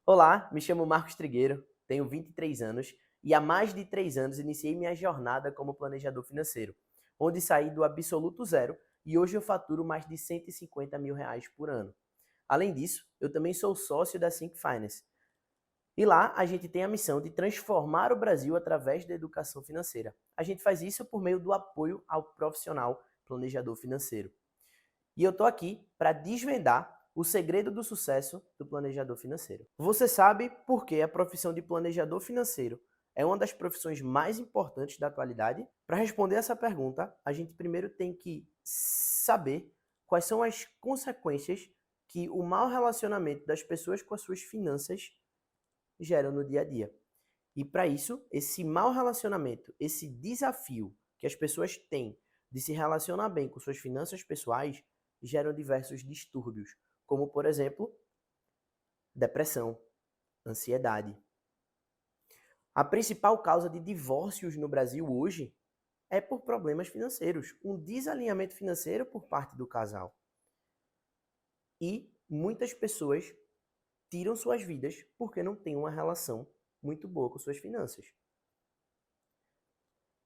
Olá, me chamo Marcos Trigueiro, tenho 23 anos e há mais de 3 anos iniciei minha jornada como planejador financeiro, onde saí do absoluto zero e hoje eu faturo mais de R$ 150.000 por ano. Além disso, eu também sou sócio da Think Finance. E lá a gente tem a missão de transformar o Brasil através da educação financeira. A gente faz isso por meio do apoio ao profissional planejador financeiro. E eu estou aqui para desvendar o segredo do sucesso do planejador financeiro. Você sabe por que a profissão de planejador financeiro é uma das profissões mais importantes da atualidade? Para responder essa pergunta, a gente primeiro tem que saber quais são as consequências que o mau relacionamento das pessoas com as suas finanças geram no dia a dia. E para isso, esse mau relacionamento, esse desafio que as pessoas têm de se relacionar bem com suas finanças pessoais, geram diversos distúrbios, como, por exemplo, depressão, ansiedade. A principal causa de divórcios no Brasil hoje é por problemas financeiros, um desalinhamento financeiro por parte do casal. E muitas pessoas tiram suas vidas porque não têm uma relação muito boa com suas finanças.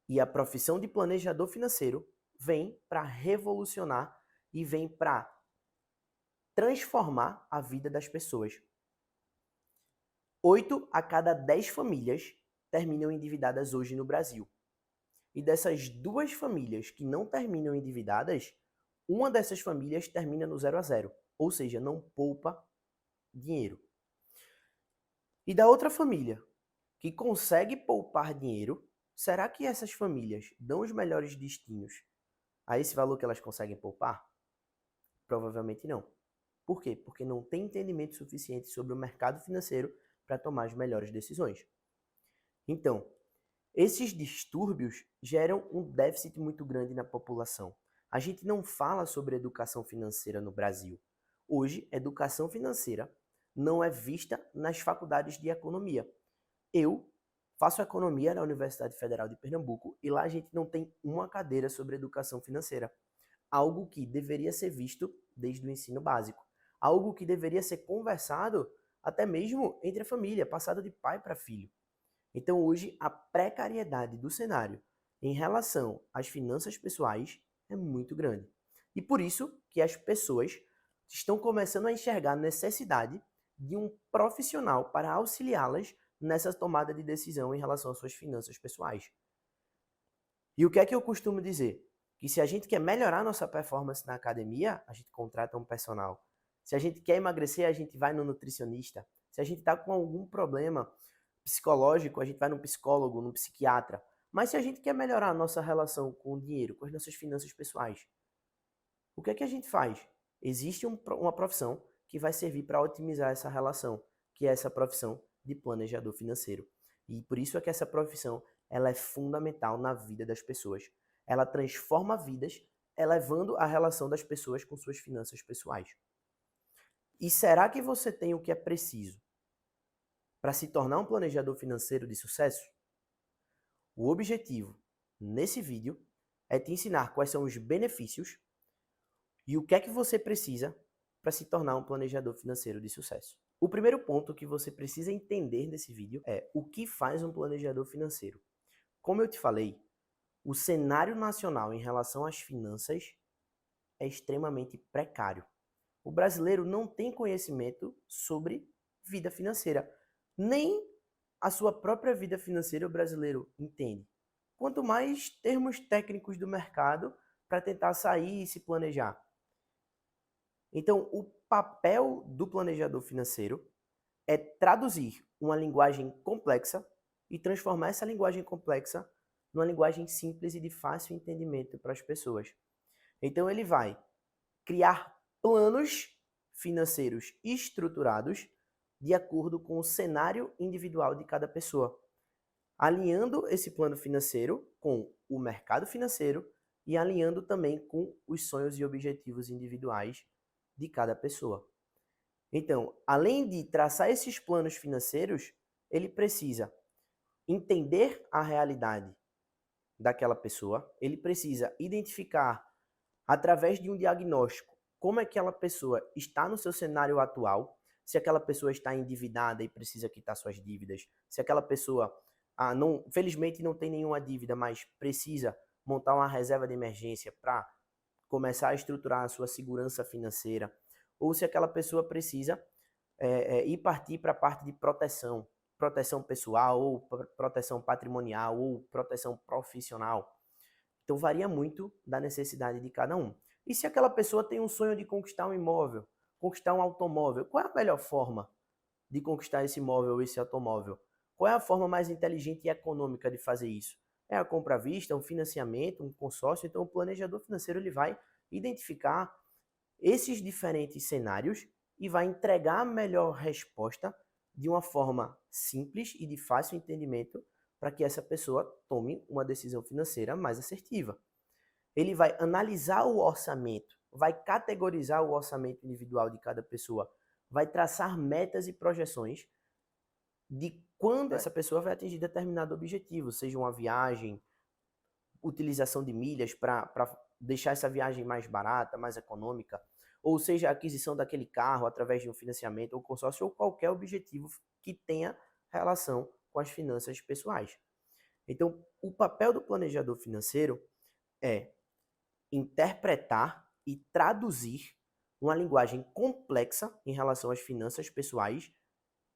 E a profissão de planejador financeiro vem para revolucionar e vem para transformar a vida das pessoas. 8 a cada 10 famílias terminam endividadas hoje no Brasil. E dessas 2 famílias que não terminam endividadas, uma dessas famílias termina no 0 a 0, ou seja, não poupa dinheiro. E da outra família que consegue poupar dinheiro, será que essas famílias dão os melhores destinos a esse valor que elas conseguem poupar? Provavelmente não. Por quê? Porque não tem entendimento suficiente sobre o mercado financeiro para tomar as melhores decisões. Então, esses distúrbios geram um déficit muito grande na população. A gente não fala sobre educação financeira no Brasil. Hoje, educação financeira não é vista nas faculdades de economia. Eu faço economia na Universidade Federal de Pernambuco e lá a gente não tem uma cadeira sobre educação financeira. Algo que deveria ser visto desde o ensino básico. Algo que deveria ser conversado até mesmo entre a família, passado de pai para filho. Então hoje a precariedade do cenário em relação às finanças pessoais é muito grande. E por isso que as pessoas estão começando a enxergar a necessidade de um profissional para auxiliá-las nessa tomada de decisão em relação às suas finanças pessoais. E o que é que eu costumo dizer? Que se a gente quer melhorar nossa performance na academia, a gente contrata um personal. Se a gente quer emagrecer, a gente vai no nutricionista. Se a gente está com algum problema psicológico, a gente vai num psicólogo, num psiquiatra. Mas se a gente quer melhorar a nossa relação com o dinheiro, com as nossas finanças pessoais, o que é que a gente faz? Existe uma profissão que vai servir para otimizar essa relação, que é essa profissão de planejador financeiro. E por isso é que essa profissão ela é fundamental na vida das pessoas. Ela transforma vidas, elevando a relação das pessoas com suas finanças pessoais. E será que você tem o que é preciso para se tornar um planejador financeiro de sucesso? O objetivo nesse vídeo é te ensinar quais são os benefícios e o que é que você precisa para se tornar um planejador financeiro de sucesso. O primeiro ponto que você precisa entender nesse vídeo é o que faz um planejador financeiro. Como eu te falei, o cenário nacional em relação às finanças é extremamente precário. O brasileiro não tem conhecimento sobre vida financeira. Nem a sua própria vida financeira o brasileiro entende. Quanto mais termos técnicos do mercado para tentar sair e se planejar. Então, o papel do planejador financeiro é traduzir uma linguagem complexa e transformar essa linguagem complexa numa linguagem simples e de fácil entendimento para as pessoas. Então, ele vai criar planos financeiros estruturados de acordo com o cenário individual de cada pessoa, alinhando esse plano financeiro com o mercado financeiro e alinhando também com os sonhos e objetivos individuais de cada pessoa. Então, além de traçar esses planos financeiros, ele precisa entender a realidade daquela pessoa, ele precisa identificar, através de um diagnóstico, como aquela pessoa está no seu cenário atual, se aquela pessoa está endividada e precisa quitar suas dívidas, se aquela pessoa, felizmente não tem nenhuma dívida, mas precisa montar uma reserva de emergência para começar a estruturar a sua segurança financeira, ou se aquela pessoa precisa ir partir para a parte de proteção pessoal, ou proteção patrimonial, ou proteção profissional. Então varia muito da necessidade de cada um. E se aquela pessoa tem um sonho de conquistar um imóvel, conquistar um automóvel, qual é a melhor forma de conquistar esse imóvel ou esse automóvel? Qual é a forma mais inteligente e econômica de fazer isso? É a compra à vista, um financiamento, um consórcio? Então o planejador financeiro ele vai identificar esses diferentes cenários e vai entregar a melhor resposta de uma forma simples e de fácil entendimento para que essa pessoa tome uma decisão financeira mais assertiva. Ele vai analisar o orçamento, vai categorizar o orçamento individual de cada pessoa, vai traçar metas e projeções de quando essa pessoa vai atingir determinado objetivo, seja uma viagem, utilização de milhas para deixar essa viagem mais barata, mais econômica, ou seja, a aquisição daquele carro através de um financiamento ou consórcio, ou qualquer objetivo que tenha relação com as finanças pessoais. Então, o papel do planejador financeiro é interpretar e traduzir uma linguagem complexa em relação às finanças pessoais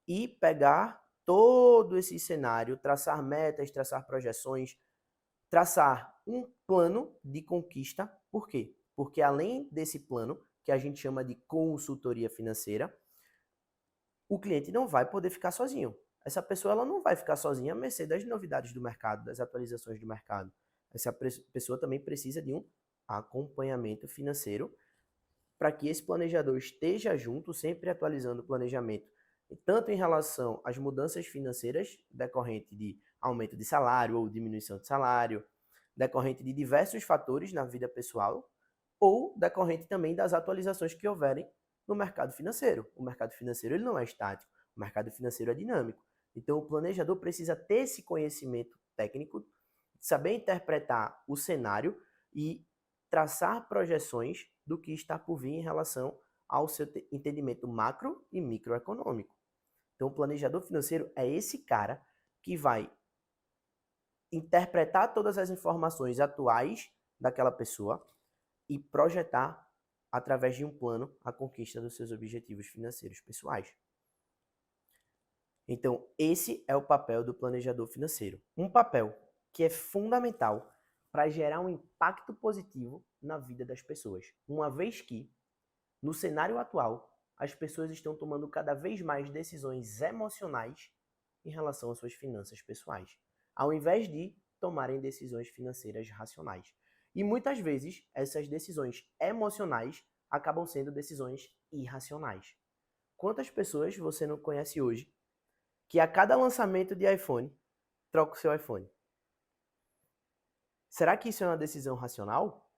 e pegar todo esse cenário, traçar metas, traçar projeções, traçar um plano de conquista. Por quê? Porque além desse plano, que a gente chama de consultoria financeira, o cliente não vai poder ficar sozinho. Essa pessoa ela não vai ficar sozinha à mercê das novidades do mercado, das atualizações do mercado. Essa pessoa também precisa de um acompanhamento financeiro para que esse planejador esteja junto, sempre atualizando o planejamento, tanto em relação às mudanças financeiras decorrente de aumento de salário ou diminuição de salário, decorrente de diversos fatores na vida pessoal, ou decorrente também das atualizações que houverem no mercado financeiro. O mercado financeiro ele não é estático, o mercado financeiro é dinâmico. Então o planejador precisa ter esse conhecimento técnico, saber interpretar o cenário e traçar projeções do que está por vir em relação ao seu entendimento macro e microeconômico. Então o planejador financeiro é esse cara que vai interpretar todas as informações atuais daquela pessoa e projetar, através de um plano, a conquista dos seus objetivos financeiros pessoais. Então, esse é o papel do planejador financeiro. Um papel que é fundamental para gerar um impacto positivo na vida das pessoas. Uma vez que, no cenário atual, as pessoas estão tomando cada vez mais decisões emocionais em relação às suas finanças pessoais, ao invés de tomarem decisões financeiras racionais. E muitas vezes, essas decisões emocionais acabam sendo decisões irracionais. Quantas pessoas você não conhece hoje que a cada lançamento de iPhone, troca o seu iPhone? Será que isso é uma decisão racional?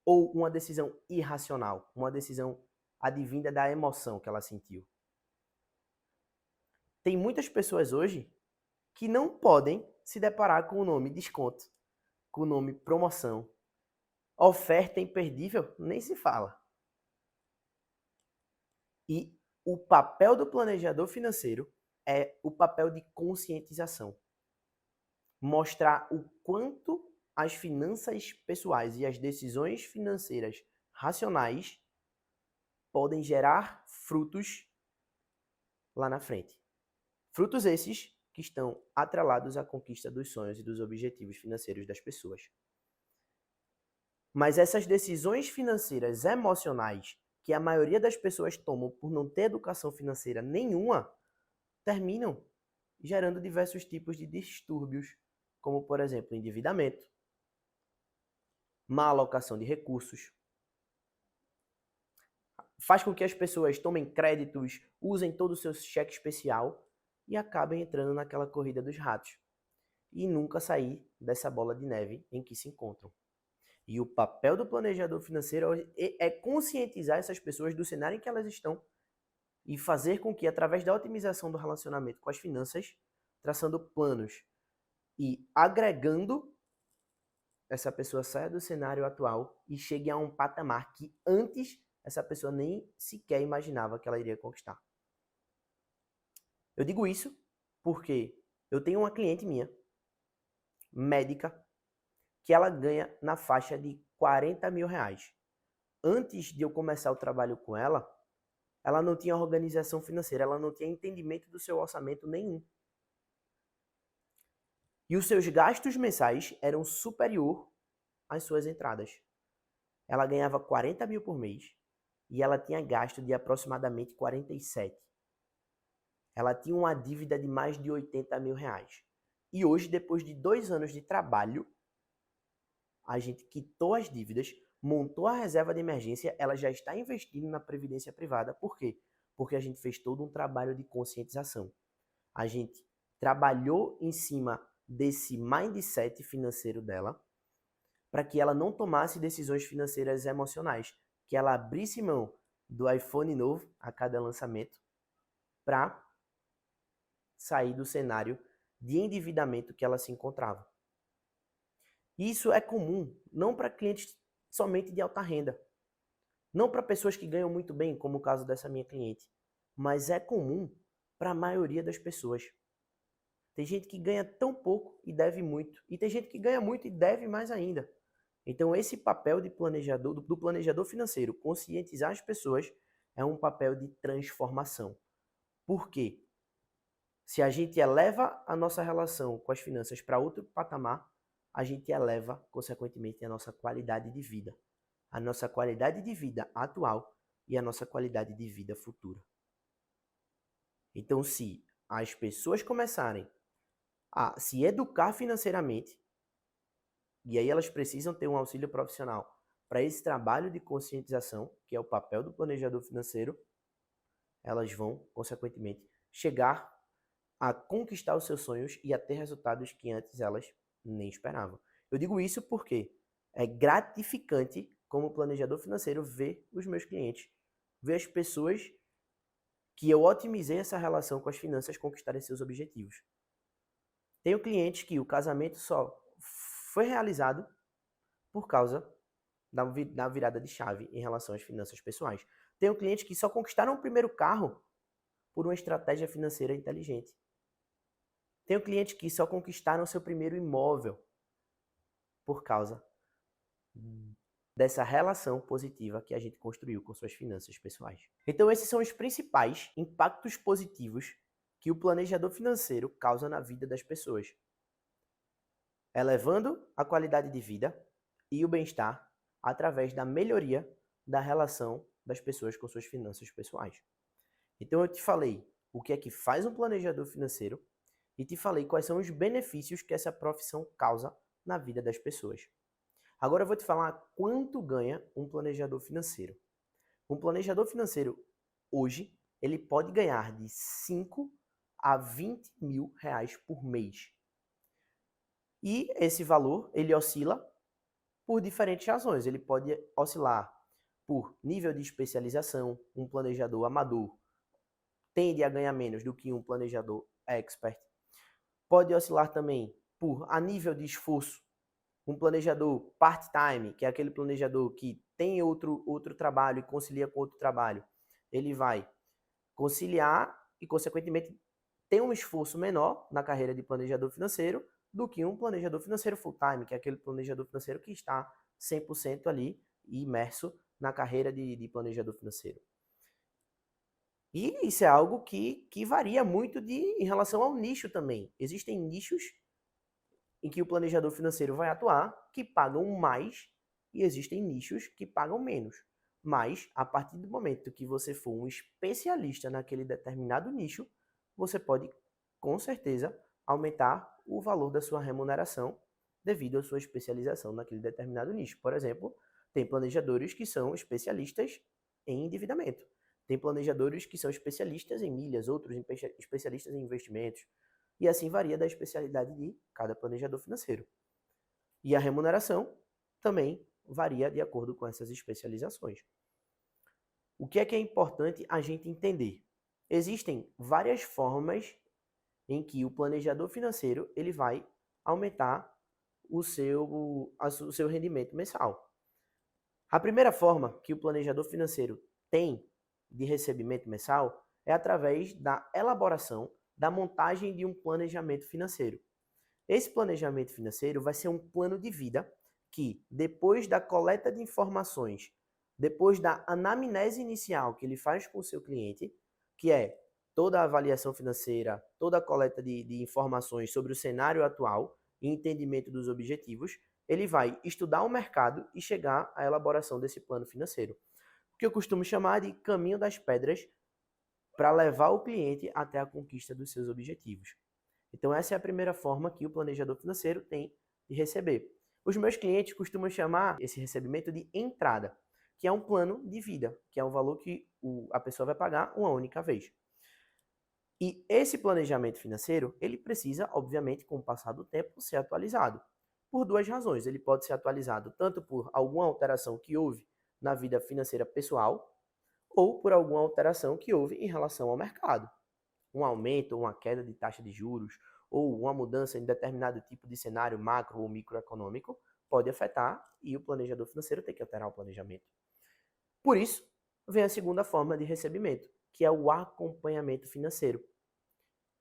Ou uma decisão irracional? Uma decisão advinda da emoção que ela sentiu? Tem muitas pessoas hoje que não podem se deparar com o nome desconto, com o nome promoção, oferta imperdível, nem se fala. E o papel do planejador financeiro é o papel de conscientização. Mostrar o quanto as finanças pessoais e as decisões financeiras racionais podem gerar frutos lá na frente. Frutos esses que estão atrelados à conquista dos sonhos e dos objetivos financeiros das pessoas. Mas essas decisões financeiras emocionais que a maioria das pessoas tomam por não ter educação financeira nenhuma, terminam gerando diversos tipos de distúrbios, como, por exemplo, endividamento, má alocação de recursos, faz com que as pessoas tomem créditos, usem todo o seu cheque especial e acabem entrando naquela corrida dos ratos e nunca sair dessa bola de neve em que se encontram. E o papel do planejador financeiro é conscientizar essas pessoas do cenário em que elas estão e fazer com que, através da otimização do relacionamento com as finanças, traçando planos e agregando, essa pessoa saia do cenário atual e chegue a um patamar que antes essa pessoa nem sequer imaginava que ela iria conquistar. Eu digo isso porque eu tenho uma cliente minha, médica, que ela ganha na faixa de 40 mil reais. Antes de eu começar o trabalho com ela não tinha organização financeira, ela não tinha entendimento do seu orçamento nenhum. E os seus gastos mensais eram superior às suas entradas. Ela ganhava 40 mil por mês e ela tinha gasto de aproximadamente 47. Ela tinha uma dívida de mais de 80 mil reais. E hoje, depois de 2 anos de trabalho, a gente quitou as dívidas, montou a reserva de emergência, ela já está investindo na previdência privada. Por quê? Porque a gente fez todo um trabalho de conscientização. A gente trabalhou em cima desse mindset financeiro dela para que ela não tomasse decisões financeiras emocionais, que ela abrisse mão do iPhone novo a cada lançamento para sair do cenário de endividamento que ela se encontrava. Isso é comum, não para clientes somente de alta renda, não para pessoas que ganham muito bem, como o caso dessa minha cliente, mas é comum para a maioria das pessoas. Tem gente que ganha tão pouco e deve muito, e tem gente que ganha muito e deve mais ainda. Então esse papel de planejador, do planejador financeiro, conscientizar as pessoas, é um papel de transformação. Por quê? Se a gente eleva a nossa relação com as finanças para outro patamar, a gente eleva, consequentemente, a nossa qualidade de vida. A nossa qualidade de vida atual e a nossa qualidade de vida futura. Então, se as pessoas começarem a se educar financeiramente, e aí elas precisam ter um auxílio profissional para esse trabalho de conscientização, que é o papel do planejador financeiro, elas vão, consequentemente, chegar a conquistar os seus sonhos e a ter resultados que antes elas nem esperavam. Eu digo isso porque é gratificante, como planejador financeiro, ver os meus clientes, ver as pessoas que eu otimizei essa relação com as finanças conquistarem seus objetivos. Tenho clientes que o casamento só foi realizado por causa da virada de chave em relação às finanças pessoais. Tenho clientes que só conquistaram o primeiro carro por uma estratégia financeira inteligente. Tenho clientes que só conquistaram seu primeiro imóvel por causa dessa relação positiva que a gente construiu com suas finanças pessoais. Então esses são os principais impactos positivos que o planejador financeiro causa na vida das pessoas, elevando a qualidade de vida e o bem-estar através da melhoria da relação das pessoas com suas finanças pessoais. Então eu te falei o que é que faz um planejador financeiro e te falei quais são os benefícios que essa profissão causa na vida das pessoas. Agora eu vou te falar quanto ganha um planejador financeiro. Um planejador financeiro, hoje, ele pode ganhar de 5 a 20 mil reais por mês. E esse valor, ele oscila por diferentes razões. Ele pode oscilar por nível de especialização. Um planejador amador tende a ganhar menos do que um planejador expert. Pode oscilar também por a nível de esforço. Um planejador part-time, que é aquele planejador que tem outro trabalho e concilia com outro trabalho, ele vai conciliar e, consequentemente, ter um esforço menor na carreira de planejador financeiro do que um planejador financeiro full-time, que é aquele planejador financeiro que está 100% ali imerso na carreira de planejador financeiro. E isso é algo que varia muito em relação ao nicho também. Existem nichos em que o planejador financeiro vai atuar que pagam mais e existem nichos que pagam menos. Mas, a partir do momento que você for um especialista naquele determinado nicho, você pode, com certeza, aumentar o valor da sua remuneração devido à sua especialização naquele determinado nicho. Por exemplo, tem planejadores que são especialistas em endividamento. Tem planejadores que são especialistas em milhas, outros especialistas em investimentos. E assim varia da especialidade de cada planejador financeiro. E a remuneração também varia de acordo com essas especializações. O que é importante a gente entender? Existem várias formas em que o planejador financeiro ele vai aumentar o seu rendimento mensal. A primeira forma que o planejador financeiro tem de recebimento mensal é através da elaboração, da montagem de um planejamento financeiro. Esse planejamento financeiro vai ser um plano de vida que, depois da coleta de informações, depois da anamnese inicial que ele faz com o seu cliente, que é toda a avaliação financeira, toda a coleta de informações sobre o cenário atual e entendimento dos objetivos, ele vai estudar o mercado e chegar à elaboração desse plano financeiro, o que eu costumo chamar de caminho das pedras para levar o cliente até a conquista dos seus objetivos. Então, essa é a primeira forma que o planejador financeiro tem de receber. Os meus clientes costumam chamar esse recebimento de entrada, que é um plano de vida, que é um valor que a pessoa vai pagar uma única vez. E esse planejamento financeiro, ele precisa, obviamente, com o passar do tempo, ser atualizado. Por duas razões. Ele pode ser atualizado tanto por alguma alteração que houve na vida financeira pessoal, ou por alguma alteração que houve em relação ao mercado. Um aumento ou uma queda de taxa de juros, ou uma mudança em determinado tipo de cenário macro ou microeconômico, pode afetar e o planejador financeiro tem que alterar o planejamento. Por isso, vem a segunda forma de recebimento, que é o acompanhamento financeiro,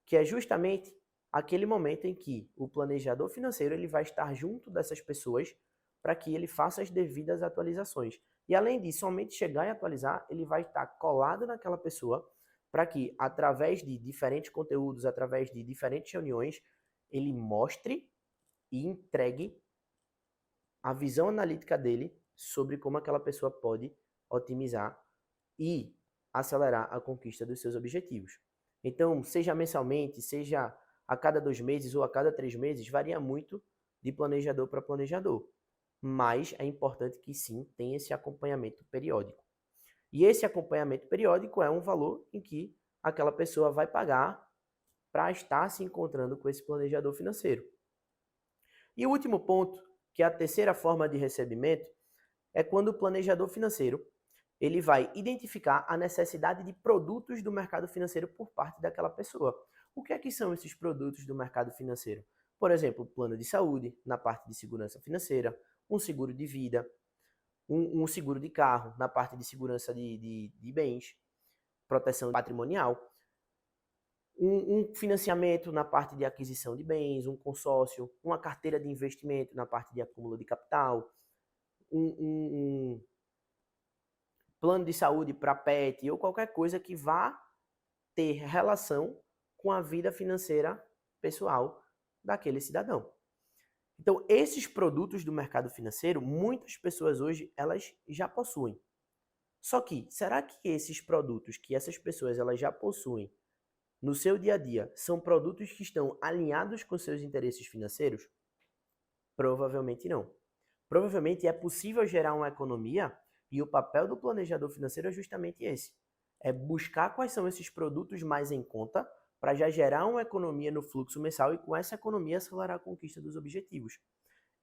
que é justamente aquele momento em que o planejador financeiro ele vai estar junto dessas pessoas para que ele faça as devidas atualizações. E além disso, somente chegar e atualizar, ele vai estar colado naquela pessoa para que, através de diferentes conteúdos, através de diferentes reuniões, ele mostre e entregue a visão analítica dele sobre como aquela pessoa pode otimizar e acelerar a conquista dos seus objetivos. Então, seja mensalmente, seja a cada 2 meses ou a cada 3 meses, varia muito de planejador para planejador. Mas é importante que sim tenha esse acompanhamento periódico. E esse acompanhamento periódico é um valor em que aquela pessoa vai pagar para estar se encontrando com esse planejador financeiro. E o último ponto, que é a terceira forma de recebimento, é quando o planejador financeiro ele vai identificar a necessidade de produtos do mercado financeiro por parte daquela pessoa. O que é que são esses produtos do mercado financeiro? Por exemplo, plano de saúde, na parte de segurança financeira, um seguro de vida, um seguro de carro, na parte de segurança de bens, proteção patrimonial, um financiamento na parte de aquisição de bens, um consórcio, uma carteira de investimento na parte de acúmulo de capital, um plano de saúde para pet ou qualquer coisa que vá ter relação com a vida financeira pessoal daquele cidadão. Então, esses produtos do mercado financeiro, muitas pessoas hoje, elas já possuem. Só que, será que esses produtos que essas pessoas elas já possuem no seu dia a dia são produtos que estão alinhados com seus interesses financeiros? Provavelmente não. Provavelmente é possível gerar uma economia e o papel do planejador financeiro é justamente esse. É buscar quais são esses produtos mais em conta para já gerar uma economia no fluxo mensal e com essa economia acelerar a conquista dos objetivos.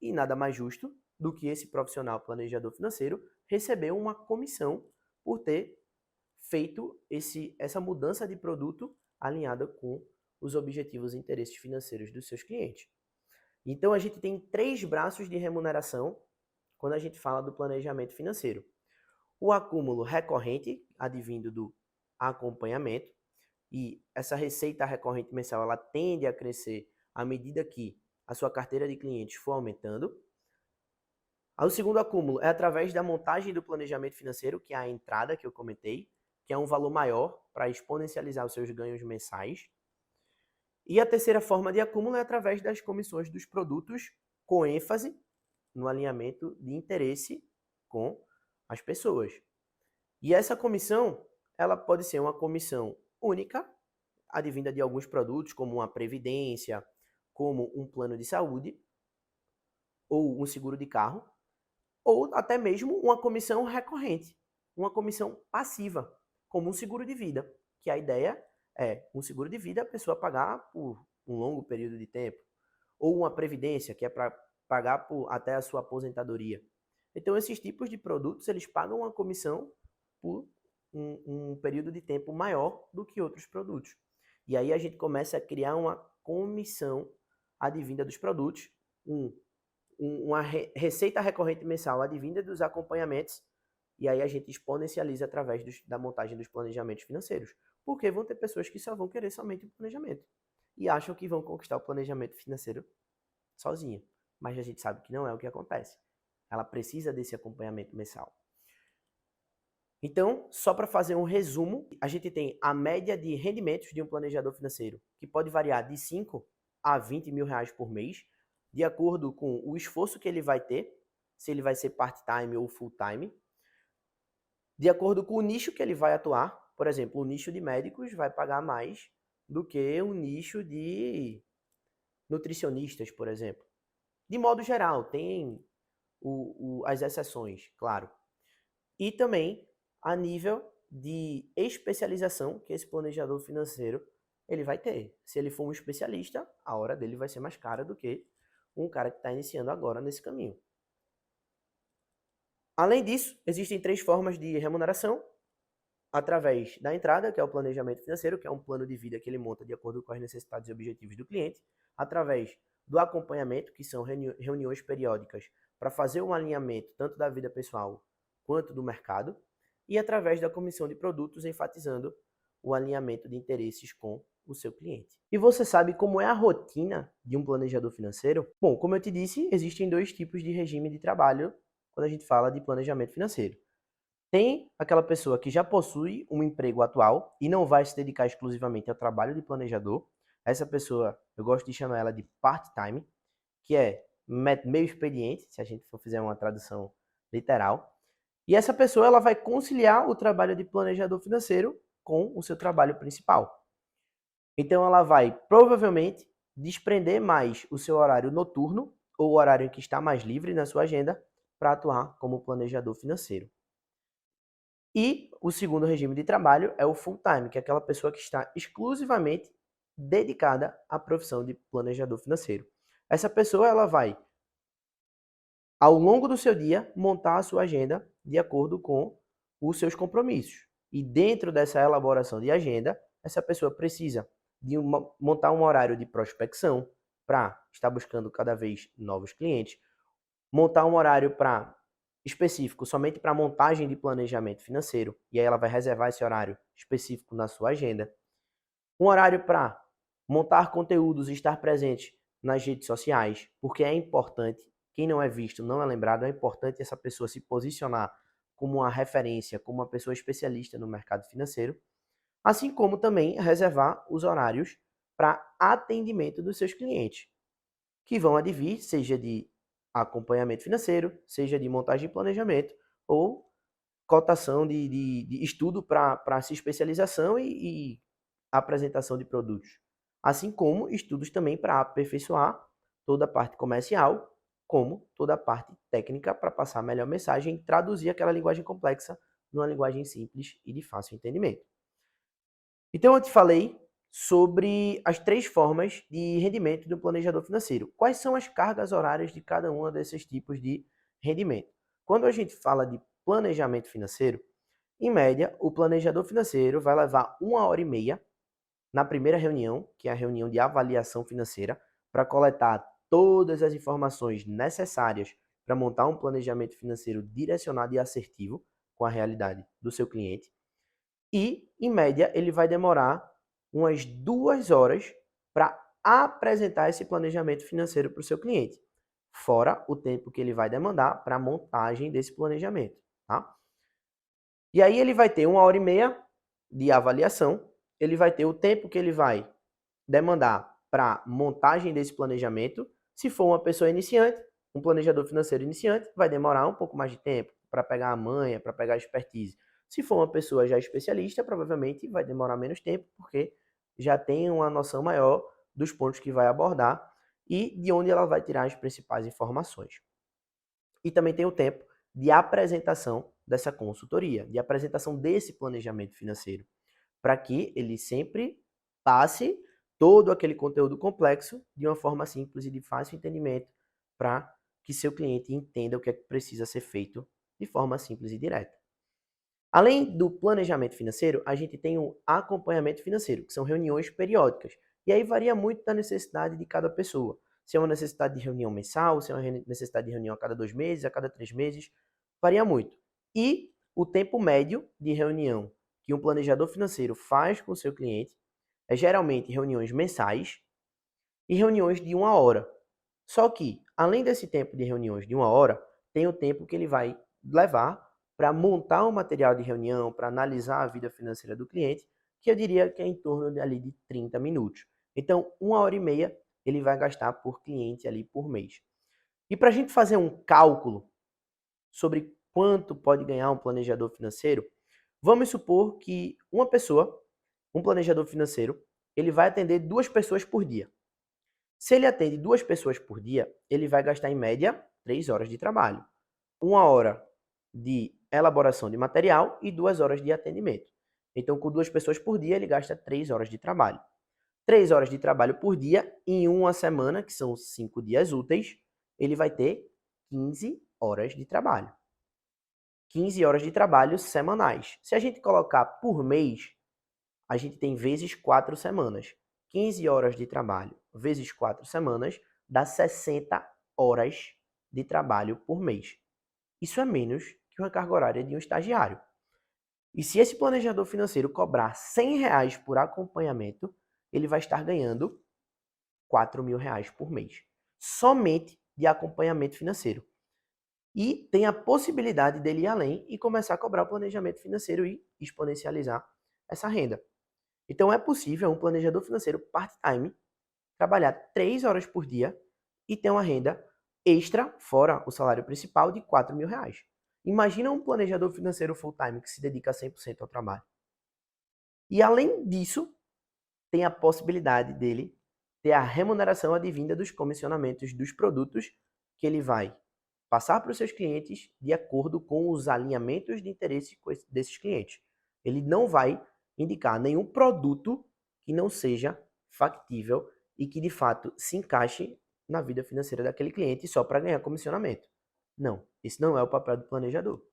E nada mais justo do que esse profissional planejador financeiro receber uma comissão por ter feito essa mudança de produto alinhada com os objetivos e interesses financeiros dos seus clientes. Então a gente tem 3 braços de remuneração quando a gente fala do planejamento financeiro. O acúmulo recorrente, advindo do acompanhamento, e essa receita recorrente mensal ela tende a crescer à medida que a sua carteira de clientes for aumentando. O segundo acúmulo é através da montagem do planejamento financeiro, que é a entrada que eu comentei, que é um valor maior para exponencializar os seus ganhos mensais. E a terceira forma de acúmulo é através das comissões dos produtos, com ênfase no alinhamento de interesse com as pessoas. E essa comissão, ela pode ser uma comissão única, advinda de alguns produtos, como uma previdência, como um plano de saúde, ou um seguro de carro, ou até mesmo uma comissão recorrente, uma comissão passiva, como um seguro de vida, que a ideia é um seguro de vida a pessoa pagar por um longo período de tempo, ou uma previdência, que é para pagar até a sua aposentadoria. Então, esses tipos de produtos, eles pagam uma comissão por um período de tempo maior do que outros produtos. E aí a gente começa a criar uma comissão advinda dos produtos, uma receita recorrente mensal advinda dos acompanhamentos, e aí a gente exponencializa através da montagem dos planejamentos financeiros. Porque vão ter pessoas que só vão querer somente o planejamento e acham que vão conquistar o planejamento financeiro sozinha. Mas a gente sabe que não é o que acontece. Ela precisa desse acompanhamento mensal. Então, só para fazer um resumo, a gente tem a média de rendimentos de um planejador financeiro, que pode variar de 5 a 20 mil reais por mês, de acordo com o esforço que ele vai ter, se ele vai ser part-time ou full-time, de acordo com o nicho que ele vai atuar. Por exemplo, o nicho de médicos vai pagar mais do que um nicho de nutricionistas, por exemplo. De modo geral, tem as exceções, claro. E também a nível de especialização que esse planejador financeiro ele vai ter. Se ele for um especialista, a hora dele vai ser mais cara do que um cara que está iniciando agora nesse caminho. Além disso, existem 3 formas de remuneração. Através da entrada, que é o planejamento financeiro, que é um plano de vida que ele monta de acordo com as necessidades e objetivos do cliente. Através do acompanhamento, que são reuniões periódicas para fazer um alinhamento tanto da vida pessoal quanto do mercado. E através da comissão de produtos, enfatizando o alinhamento de interesses com o seu cliente. E você sabe como é a rotina de um planejador financeiro? Bom, como eu te disse, existem 2 tipos de regime de trabalho quando a gente fala de planejamento financeiro. Tem aquela pessoa que já possui um emprego atual e não vai se dedicar exclusivamente ao trabalho de planejador. Essa pessoa, eu gosto de chamar ela de part-time, que é meio expediente, se a gente for fazer uma tradução literal. E essa pessoa ela vai conciliar o trabalho de planejador financeiro com o seu trabalho principal. Então ela vai provavelmente desprender mais o seu horário noturno ou o horário em que está mais livre na sua agenda para atuar como planejador financeiro. E o segundo regime de trabalho é o full-time, que é aquela pessoa que está exclusivamente dedicada à profissão de planejador financeiro. Essa pessoa ela vai, ao longo do seu dia, montar a sua agenda de acordo com os seus compromissos. E dentro dessa elaboração de agenda, essa pessoa precisa de montar um horário de prospecção para estar buscando cada vez novos clientes, montar um horário específico somente para montagem de planejamento financeiro, e aí ela vai reservar esse horário específico na sua agenda. Um horário para montar conteúdos e estar presente nas redes sociais, porque é importante, quem não é visto não é lembrado, é importante essa pessoa se posicionar como uma referência, como uma pessoa especialista no mercado financeiro, assim como também reservar os horários para atendimento dos seus clientes, que vão advir, seja de acompanhamento financeiro, seja de montagem de planejamento ou cotação de estudo para se especialização e apresentação de produtos. Assim como estudos também para aperfeiçoar toda a parte comercial, como toda a parte técnica para passar a melhor mensagem e traduzir aquela linguagem complexa numa linguagem simples e de fácil entendimento. Então eu te falei sobre as 3 formas de rendimento do planejador financeiro. Quais são as cargas horárias de cada uma desses tipos de rendimento? Quando a gente fala de planejamento financeiro, em média, o planejador financeiro vai levar 1h30 na primeira reunião, que é a reunião de avaliação financeira, para coletar todas as informações necessárias para montar um planejamento financeiro direcionado e assertivo com a realidade do seu cliente. E, em média, ele vai demorar umas 2 horas para apresentar esse planejamento financeiro para o seu cliente, fora o tempo que ele vai demandar para a montagem desse planejamento. Tá? E aí ele vai ter 1h30 de avaliação, ele vai ter o tempo que ele vai demandar para montagem desse planejamento. Se for uma pessoa iniciante, um planejador financeiro iniciante, vai demorar um pouco mais de tempo para pegar a manha, para pegar a expertise. Se for uma pessoa já especialista, provavelmente vai demorar menos tempo, porque já tem uma noção maior dos pontos que vai abordar e de onde ela vai tirar as principais informações. E também tem o tempo de apresentação dessa consultoria, de apresentação desse planejamento financeiro, para que ele sempre passe todo aquele conteúdo complexo de uma forma simples e de fácil entendimento, para que seu cliente entenda o que é que precisa ser feito de forma simples e direta. Além do planejamento financeiro, a gente tem o acompanhamento financeiro, que são reuniões periódicas. E aí varia muito da necessidade de cada pessoa. se é uma necessidade de reunião mensal, se é uma necessidade de reunião a cada 2 meses, a cada 3 meses, varia muito. E o tempo médio de reunião que um planejador financeiro faz com o seu cliente é geralmente reuniões mensais e reuniões de 1 hora. Só que, além desse tempo de reuniões de 1 hora, tem o tempo que ele vai levar para montar um material de reunião, para analisar a vida financeira do cliente, que eu diria que é em torno de 30 minutos. Então, 1 hora e meia ele vai gastar por cliente ali por mês. E para a gente fazer um cálculo sobre quanto pode ganhar um planejador financeiro, vamos supor que uma pessoa, um planejador financeiro, ele vai atender 2 pessoas por dia. Se ele atende 2 pessoas por dia, ele vai gastar em média 3 horas de trabalho. 1 hora de elaboração de material e 2 horas de atendimento. Então, com 2 pessoas por dia, ele gasta 3 horas de trabalho. 3 horas de trabalho por dia, em uma semana, que são 5 dias úteis, ele vai ter 15 horas de trabalho. 15 horas de trabalho semanais. Se a gente colocar por mês, a gente tem vezes 4 semanas. 15 horas de trabalho vezes 4 semanas dá 60 horas de trabalho por mês. Isso é menos que uma carga horária de um estagiário. E se esse planejador financeiro cobrar R$ 100 por acompanhamento, ele vai estar ganhando R$ 4.000 por mês. Somente de acompanhamento financeiro. E tem a possibilidade dele ir além e começar a cobrar o planejamento financeiro e exponencializar essa renda. Então é possível um planejador financeiro part-time trabalhar 3 horas por dia e ter uma renda extra, fora o salário principal, de R$ 4.000. Imagina um planejador financeiro full-time que se dedica 100% ao trabalho. E além disso, tem a possibilidade dele ter a remuneração advinda dos comissionamentos dos produtos que ele vai passar para os seus clientes de acordo com os alinhamentos de interesse desses clientes. Ele não vai indicar nenhum produto que não seja factível e que de fato se encaixe na vida financeira daquele cliente só para ganhar comissionamento. Não, esse não é o papel do planejador.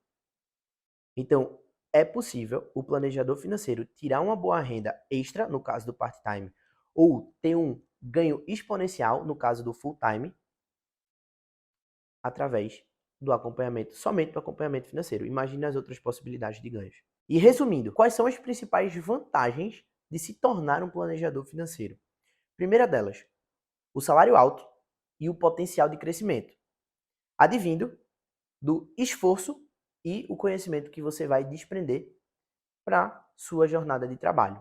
Então, é possível o planejador financeiro tirar uma boa renda extra, no caso do part-time, ou ter um ganho exponencial, no caso do full-time, através do acompanhamento, somente do acompanhamento financeiro. Imagine as outras possibilidades de ganhos. E resumindo, quais são as principais vantagens de se tornar um planejador financeiro? Primeira delas, o salário alto e o potencial de crescimento, advindo do esforço e o conhecimento que você vai desprender para sua jornada de trabalho.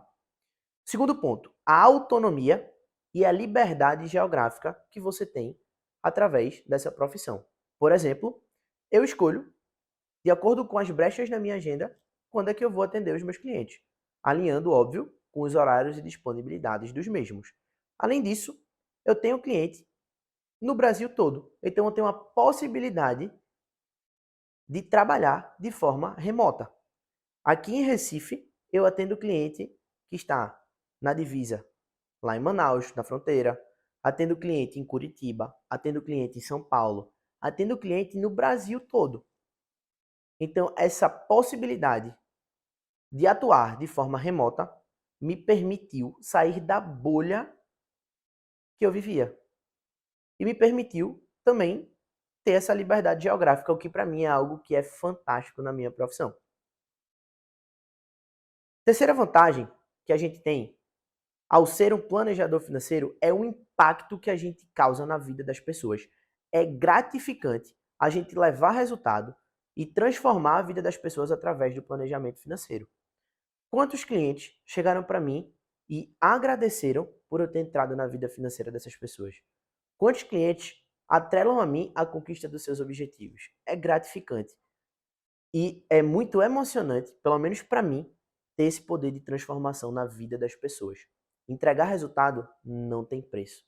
Segundo ponto, a autonomia e a liberdade geográfica que você tem através dessa profissão. Por exemplo, eu escolho, de acordo com as brechas na minha agenda, quando é que eu vou atender os meus clientes, alinhando, óbvio, com os horários e disponibilidades dos mesmos. Além disso, eu tenho cliente no Brasil todo, então eu tenho a possibilidade de trabalhar de forma remota. Aqui em Recife, eu atendo cliente que está na divisa, lá em Manaus, na fronteira, atendo cliente em Curitiba, atendo cliente em São Paulo, atendo cliente no Brasil todo. Então, essa possibilidade de atuar de forma remota me permitiu sair da bolha que eu vivia. E me permitiu também ter essa liberdade geográfica, o que para mim é algo que é fantástico na minha profissão. Terceira vantagem que a gente tem ao ser um planejador financeiro é o impacto que a gente causa na vida das pessoas. É gratificante a gente levar resultado e transformar a vida das pessoas através do planejamento financeiro. Quantos clientes chegaram para mim e agradeceram por eu ter entrado na vida financeira dessas pessoas? Quantos clientes atrelam a mim a conquista dos seus objetivos? É gratificante. E é muito emocionante, pelo menos para mim, ter esse poder de transformação na vida das pessoas. Entregar resultado não tem preço.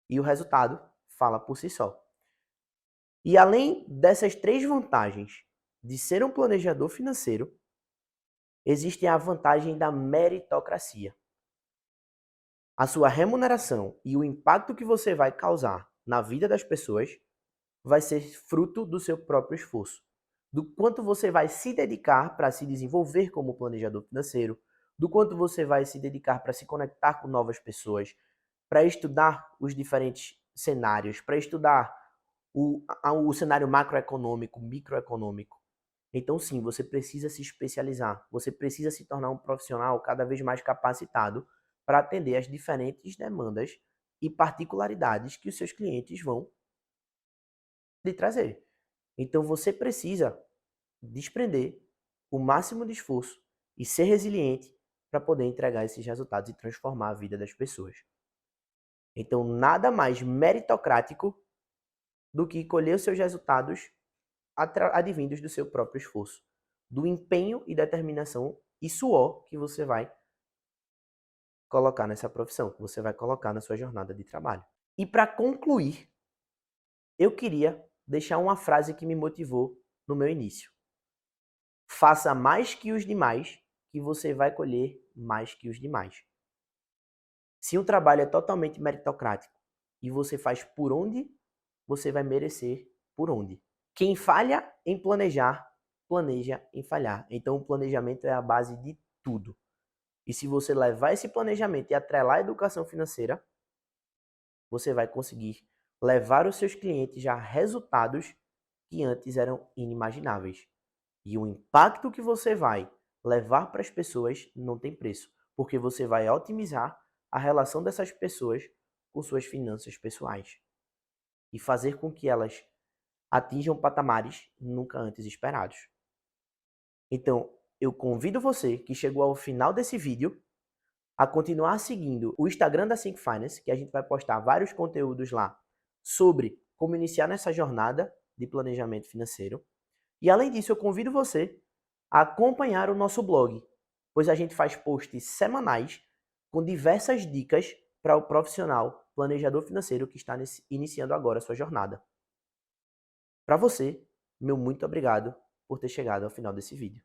E o resultado fala por si só. E além dessas 3 vantagens de ser um planejador financeiro, existe a vantagem da meritocracia. A sua remuneração e o impacto que você vai causar na vida das pessoas vai ser fruto do seu próprio esforço, do quanto você vai se dedicar para se desenvolver como planejador financeiro, do quanto você vai se dedicar para se conectar com novas pessoas, para estudar os diferentes cenários, para estudar o cenário macroeconômico, microeconômico. Então, sim, você precisa se especializar, você precisa se tornar um profissional cada vez mais capacitado para atender as diferentes demandas e particularidades que os seus clientes vão lhe trazer. Então, você precisa desprender o máximo de esforço e ser resiliente para poder entregar esses resultados e transformar a vida das pessoas. Então, nada mais meritocrático do que colher os seus resultados advindos do seu próprio esforço, do empenho e determinação e suor que você vai colocar nessa profissão, que você vai colocar na sua jornada de trabalho. E para concluir, eu queria deixar uma frase que me motivou no meu início. Faça mais que os demais, que você vai colher mais que os demais. Se um trabalho é totalmente meritocrático e você faz por onde, você vai merecer por onde. Quem falha em planejar, planeja em falhar. Então, o planejamento é a base de tudo. E se você levar esse planejamento e atrelar a educação financeira, você vai conseguir levar os seus clientes já a resultados que antes eram inimagináveis. E o impacto que você vai levar para as pessoas não tem preço, porque você vai otimizar a relação dessas pessoas com suas finanças pessoais e fazer com que elas atinjam patamares nunca antes esperados. Então, eu convido você que chegou ao final desse vídeo a continuar seguindo o Instagram da Think Finance, que a gente vai postar vários conteúdos lá sobre como iniciar nessa jornada de planejamento financeiro. E além disso, eu convido você a acompanhar o nosso blog, pois a gente faz posts semanais com diversas dicas para o profissional planejador financeiro que está iniciando agora a sua jornada. Para você, meu muito obrigado por ter chegado ao final desse vídeo.